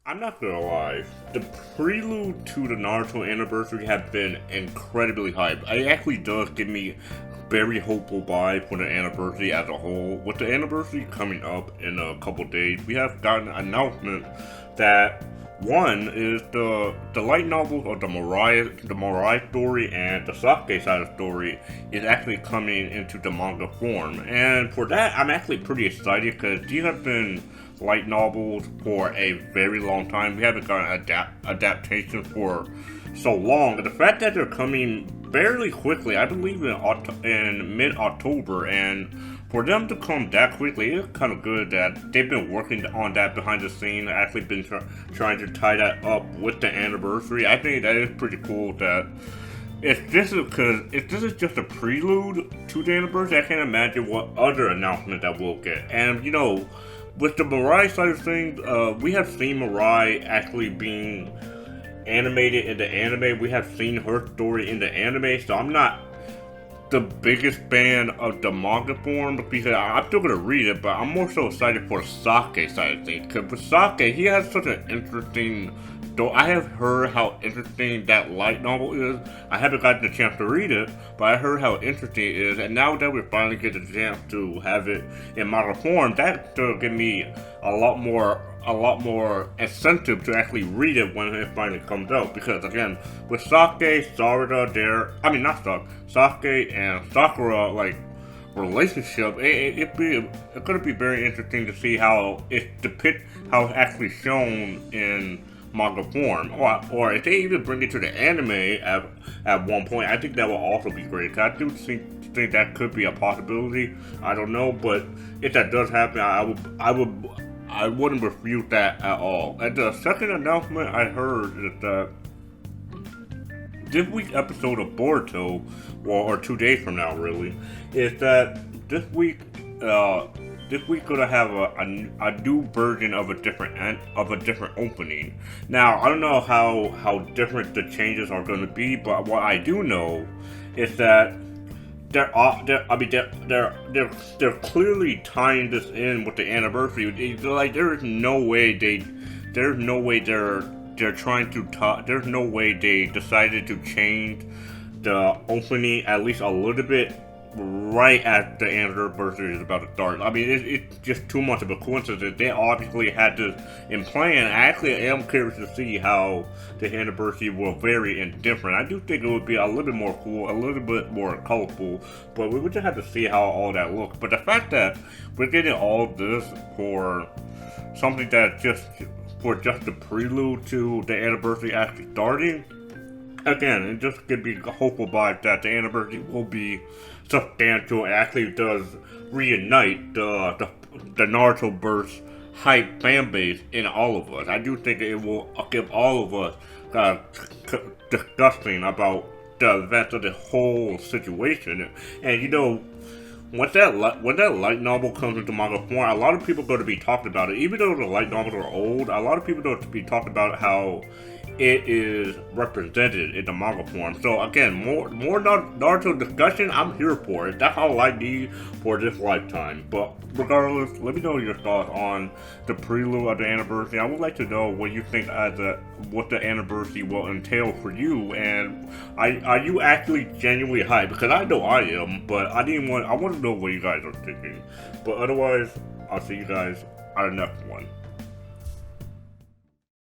I'm not gonna lie, the prelude to the Naruto anniversary have been incredibly hyped. It actually does give me very hopeful vibe for the anniversary as a whole. With the anniversary coming up in a couple days, we have gotten an announcement that one is the light novels of the Morai story and the Sasuke side of the story is actually coming into the manga form. And for that, I'm actually pretty excited because these have been light novels for a very long time. We haven't gotten adaptations for so long. And the fact that they're coming fairly quickly, I believe in mid-October, and for them to come that quickly, it's kind of good that they've been working on that behind the scene, actually been trying to tie that up with the anniversary. I think that is pretty cool that if this is just a prelude to the anniversary, I can't imagine what other announcement that we'll get. And with the Mirai side of things, we have seen Mirai actually being animated in the anime. We have seen her story in the anime, so I'm not the biggest fan of the manga form because I'm still gonna read it, but I'm more so excited for the Sake side of things. Because with Sake, he has such an interesting. Though I have heard how interesting that light novel is. I haven't gotten the chance to read it, but I heard how interesting it is. And now that we finally get the chance to have it in manga form, that will give me a lot more incentive to actually read it when it finally comes out. Because again, with Sasuke, Sasuke and Sakura, relationship, it's gonna be very interesting to see how it's how it's actually shown in manga form, or if they even bring it to the anime at one point. I think that will also be great. 'Cause I do think that could be a possibility. I don't know, but if that does happen, I wouldn't refute that at all. And the second announcement I heard is that this week's episode of Boruto, or 2 days from now, really, is that this week gonna have a new version of a different opening. Now I don't know how different the changes are gonna be, but what I do know is that they're clearly tying this in with the anniversary. There's no way they decided to change the opening at least a little bit right as the anniversary is about to start. I mean, it's just too much of a coincidence. They obviously had this in plan. I actually am curious to see how the anniversary will vary and different. I do think it would be a little bit more cool, a little bit more colorful, but we would just have to see how all that looks. But the fact that we're getting all this for something that just the prelude to the anniversary actually starting, again, it just could be a hopeful vibe that the anniversary will be substantial and actually does reunite the Naruto burst hype fan base in all of us. I do think it will give all of us discussing about the events of the whole situation. And when that light novel comes into manga form, a lot of people are going to be talking about it. Even though the light novels are old, a lot of people are going to be talking about how it is represented in the manga form. So again, more Naruto discussion, I'm here for it. That's all I need for this lifetime. But regardless, let me know your thoughts on the prelude of the anniversary. I would like to know what you think what the anniversary will entail for you, and are you actually genuinely hyped? Because I know I am, but I want to know what you guys are thinking. But otherwise, I'll see you guys on the next one.